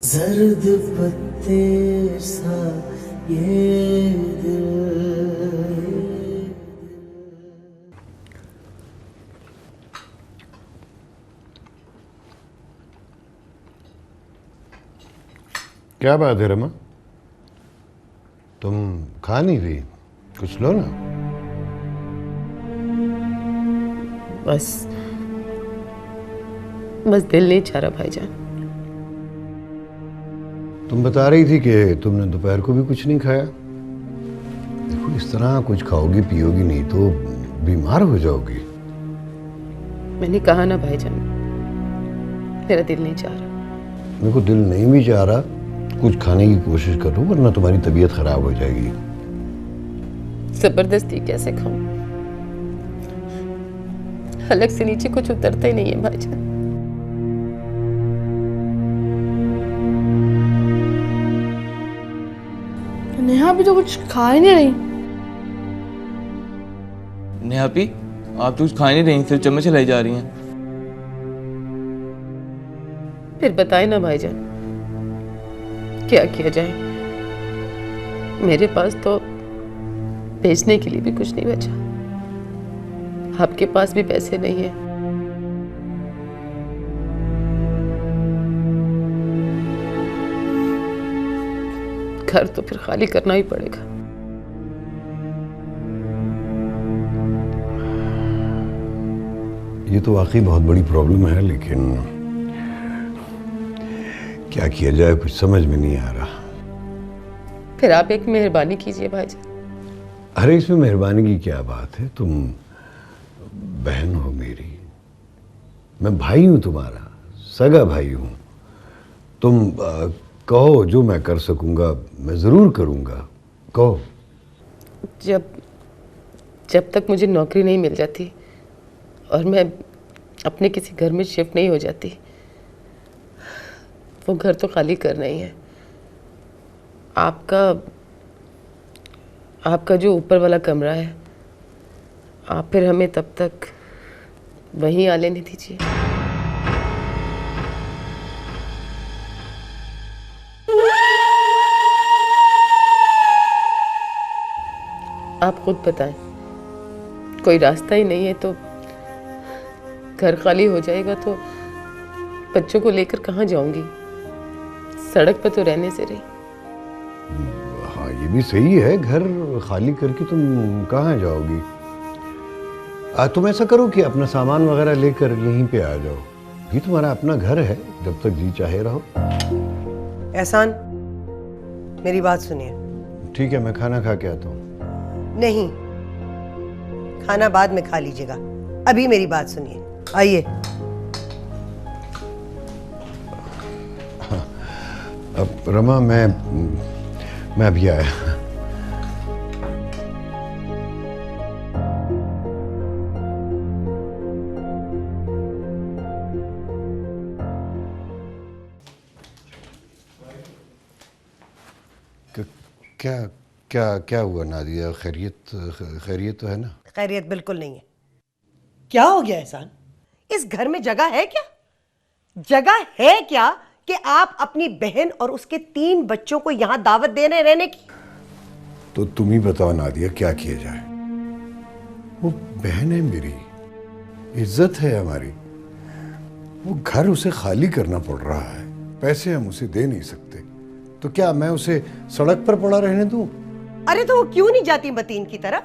जर्द पत्ते सा ये दिल। क्या बात है रमा, तुम खा नहीं रही? कुछ लो ना। बस दिल नहीं चाह रहा भाईजान। तुम बता रही थी कि तुमने दोपहर को भी कुछ नहीं खाया। देखो, इस तरह कुछ खाओगी पियोगी नहीं तो बीमार हो जाओगी। मैंने कहा ना भाईजान, मेरा दिल नहीं चाह रहा। मेरे को दिल नहीं भी चाह रहा, कुछ खाने की कोशिश करो वरना तुम्हारी तबीयत खराब हो जाएगी। जबरदस्ती कैसे खाऊं? हलक से नीचे कुछ उतरता ही नहीं है भाईजान। नेहा भी तो कुछ खा ही नहीं रही। नेहा पी, आप तो कुछ खा नहीं रही, सिर्फ चम्मच हिलाई जा रही हैं। फिर बताए ना भाईजान, क्या किया जाए? मेरे पास तो बेचने के लिए भी कुछ नहीं बचा। आपके पास भी पैसे नहीं है। घर तो फिर खाली करना ही पड़ेगा। ये तो वाकई बहुत बड़ी प्रॉब्लम है, लेकिन क्या किया जाए कुछ समझ में नहीं आ रहा। फिर आप एक मेहरबानी कीजिए भाईजान। अरे इसमें मेहरबानी की क्या बात है, तुम बहन हो मेरी, मैं भाई हूं तुम्हारा, सगा भाई हूं। तुम कहो, जो मैं कर सकूंगा मैं जरूर करूंगा, कहो। जब तक मुझे नौकरी नहीं मिल जाती और मैं अपने किसी घर में शिफ्ट नहीं हो जाती, वो घर तो खाली करना ही है। आपका जो ऊपर वाला कमरा है, आप फिर हमें तब तक वहीं आ लेने दीजिए। आप खुद बताएं, कोई रास्ता ही नहीं है तो घर खाली हो जाएगा तो बच्चों को लेकर कहाँ जाऊंगी? सड़क पर तो रहने से रही। हाँ, ये भी सही है, घर खाली करके तुम कहाँ जाओगी? तुम ऐसा करो कि अपना सामान वगैरह लेकर यहीं पे आ जाओ। ये तुम्हारा अपना घर है, जब तक जी चाहे रहो। एहसान, मेरी बात सुनिए। ठीक है, मैं खाना खा के आता हूँ। नहीं, खाना बाद में खा लीजिएगा, अभी मेरी बात सुनिए। आइए। अब रमा, मैं अभी आया। क्या क्या क्या हुआ नादिया? खैरियत तो है ना? खैरियत बिल्कुल नहीं है। क्या हो गया एहसान? इस घर में जगह है क्या? जगह है क्या कि आप अपनी बहन और उसके 3 बच्चों को यहां दावत देने रहने की? तो तुम ही बताओ नादिया, क्या किया जाए? वो बहन है मेरी, इज्जत है हमारी। वो घर उसे खाली करना पड़ रहा है, पैसे हम उसे दे नहीं सकते, तो क्या मैं उसे सड़क पर पड़ा रहने दूं? अरे तो वो क्यों नहीं जाती मतीन की तरफ?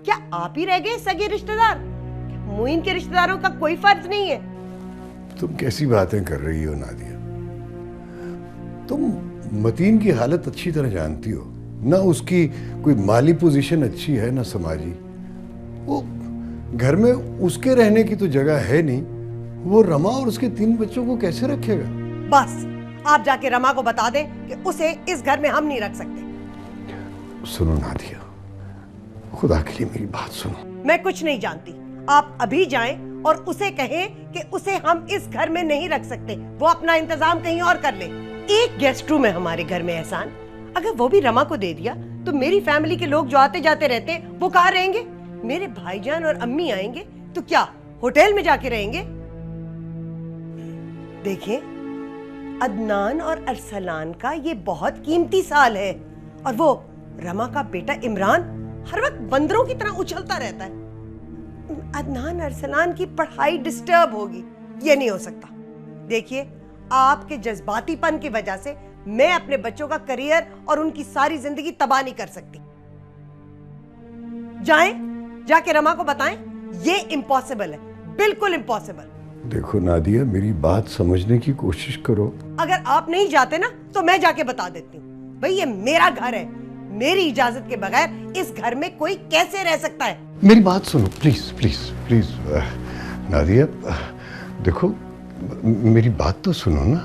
क्या आप ही रह गए सगे रिश्तेदार? मुइन के रिश्तेदारों का कोई फर्ज नहीं है? तुम कैसी बातें कर रही हो नादिया? तुम मतीन की हालत अच्छी तरह जानती हो ना, उसकी कोई माली पोजीशन अच्छी है ना समाजी। वो घर में उसके रहने की तो जगह है नहीं, वो रमा और उसके 3 बच्चों को कैसे रखेगा? बस आप जाके रमा को बता दें कि उसे इस घर में हम नहीं रख सकते। सुनो नादिया, खुदा के लिए मेरी बात सुनो। मैं कुछ नहीं जानती, आप अभी जाएं और उसे कहें कि उसे हम इस घर में नहीं रख सकते, वो अपना इंतजाम कहीं और कर ले। एक गेस्ट रूम है हमारे घर में एहसान, अगर वो भी रमा को दे दिया तो मेरी फैमिली के लोग जो आते जाते रहते हैं वो कहाँ रहेंगे? मेरे भाईजान और अम्मी आएंगे तो क्या होटल में जाके रहेंगे? देखिए, अदनान और अरसलान का ये बहुत कीमती साल है, और वो रमा का बेटा इमरान हर वक्त बंदरों की तरह उछलता रहता है। अदनान अरसलान की पढ़ाई डिस्टर्ब होगी, ये नहीं हो सकता। देखिए, आपके जज्बातीपन की वजह से मैं अपने बच्चों का करियर और उनकी सारी जिंदगी तबाह नहीं कर सकती। जाएं, जाके रमा को बताएं, ये इम्पॉसिबल है, बिल्कुल इम्पॉसिबल। देखो नादिया, मेरी बात समझने की कोशिश करो। अगर आप नहीं जाते ना तो मैं जाके बता देती हूँ। भाई ये मेरा घर है, मेरी इजाजत के बगैर इस घर में कोई कैसे रह सकता है? मेरी बात सुनो प्लीज प्लीज प्लीज। नादिया देखो, मेरी बात तो सुनो ना,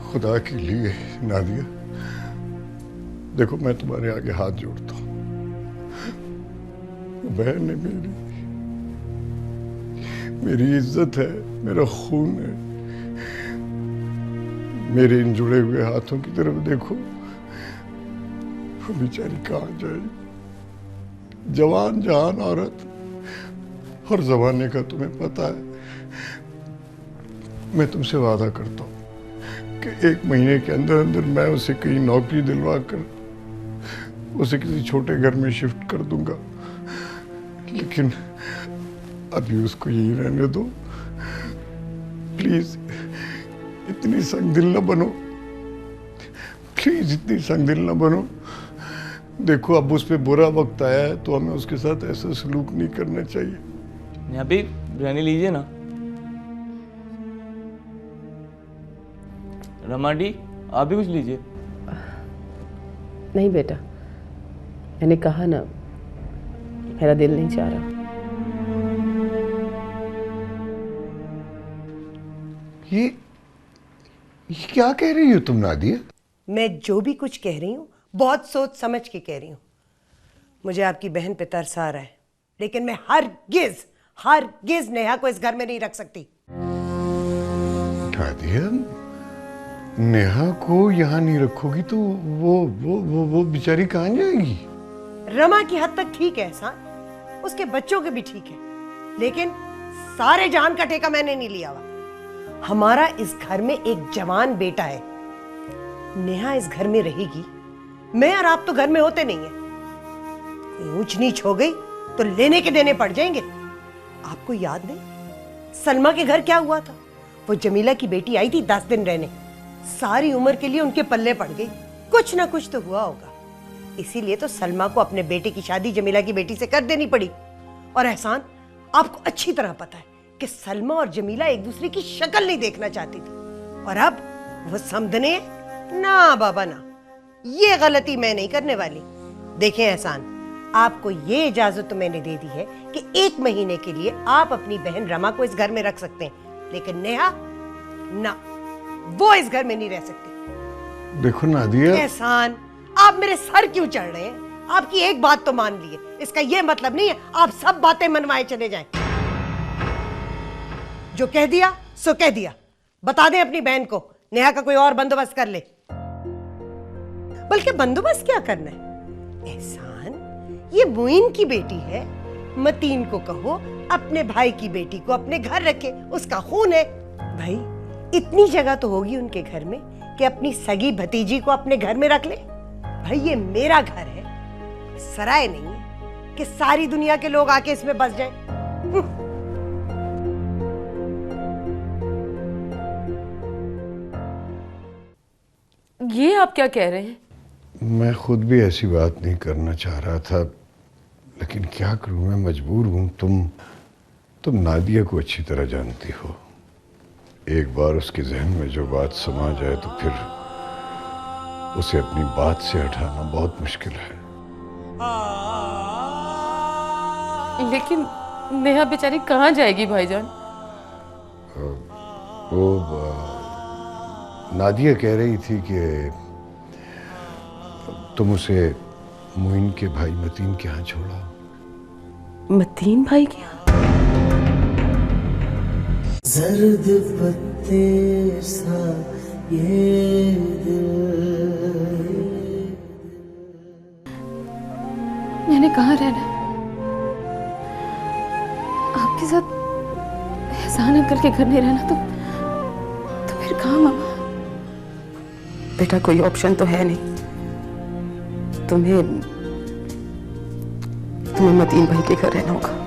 खुदा के लिए। नादिया देखो, मैं तुम्हारे आगे हाथ जोड़ता हूँ। बहन है मेरी इज्जत है, मेरा खून है। मेरे इन जुड़े हुए हाथों की तरफ देखो, वो बेचारी कहाँ जाएगी? जवान जहान औरत, हर जमाने का तुम्हें पता है। मैं तुमसे वादा करता हूँ कि 1 महीने के अंदर अंदर मैं उसे कहीं नौकरी दिलवा कर उसे किसी छोटे घर में शिफ्ट कर दूंगा, लेकिन अभी उसको यही रहने दो प्लीज। इतनी संगदिल न बनो प्लीज, इतनी संगदिल न बनो। देखो, अब उस पे बुरा वक्त आया है तो हमें उसके साथ ऐसा सलूक नहीं करना चाहिए। यहाँ पे रहने लीजिए ना। रमाडी, आप भी कुछ लीजिए। नहीं बेटा, मैंने कहा ना, मेरा दिल नहीं चाह रहा। ये क्या कह रही हो तुम नादिया? मैं जो भी कुछ कह रही हूँ बहुत सोच समझ के कह रही हूँ। मुझे आपकी बहन पे तरस आ रहा है, लेकिन मैं हरगिज नेहा को इस घर में नहीं रख सकती। नादिया, नेहा को यहाँ नहीं रखोगी तो वो बेचारी कहाँ जाएगी? रमा की हद तक ठीक है एहसान, उसके बच्चों के भी ठीक है, लेकिन सारे जान का ठेका मैंने नहीं लिया हुआ। हमारा इस घर में एक जवान बेटा है। नेहा इस घर में रहेगी, मैं और आप तो घर में होते नहीं है। कोई ऊंच नीच हो गई तो लेने के देने पड़ जाएंगे। आपको याद नहीं सलमा के घर क्या हुआ था? वो जमीला की बेटी आई थी 10 दिन रहने, सारी उम्र के लिए उनके पल्ले पड़ गई। कुछ ना कुछ तो हुआ होगा, इसीलिए तो सलमा को अपने बेटे की शादी जमीला की बेटी से कर देनी पड़ी। और एहसान, आपको अच्छी तरह पता है कि सलमा और जमीला एक दूसरे की शक्ल नहीं देखना चाहती थी, और अब वो समझने ना बाबा ना, ये गलती मैं नहीं करने वाली। देखें एहसान, आपको ये इजाजत तो मैंने दे दी है कि 1 महीने के लिए आप अपनी बहन रमा को इस घर में रख सकते हैं, लेकिन नेहा ना, वो इस घर में नहीं रह सकती। देखो नादिया, एहसान, आप मेरे सर क्यों चढ़ रहे हैं? आपकी एक बात तो मान लिए, इसका यह मतलब नहीं है आप सब बातें मनवाए चले जाएं। जो कह दिया सो कह दिया। बता दें अपनी बहन को नेहा का कोई और बंदोबस्त कर ले। बल्कि बंदोबस्त क्या करना है एहसान, ये मुइन की बेटी है, मतीन को कहो अपने भाई की बेटी को अपने घर रखे, उसका खून है। भाई इतनी जगह तो होगी उनके घर में कि अपनी सगी भतीजी को अपने घर में रख ले। भाई ये meरा घर है, सराय नहीं है कि सारी दुनिया के लोग आके इसमें बस जाएं। ये आप क्या कह रहे हैं? मैं खुद भी ऐसी बात नहीं करना चाह रहा था, लेकिन क्या करूं, मैं मजबूर हूं। तुम नादिया को अच्छी तरह जानती हो। एक बार उसके जहन में जो बात समा जाए तो फिर उसे अपनी बात से हटाना बहुत मुश्किल है। लेकिन नेहा बेचारी कहाँ जाएगी भाईजान? वो नादिया कह रही थी कि तुम उसे मुइन के भाई मतीन के यहाँ छोड़ा। मतीन भाई के यहाँ? जर्द पत्ते सा ये दिल। मैंने कहाँ रहना? आपके साथ एहसान अंकल के घर नहीं रहना तो फिर कहाँ मामा? बेटा कोई ऑप्शन तो है नहीं। तुम्हें मतीन भाई के घर रहना होगा।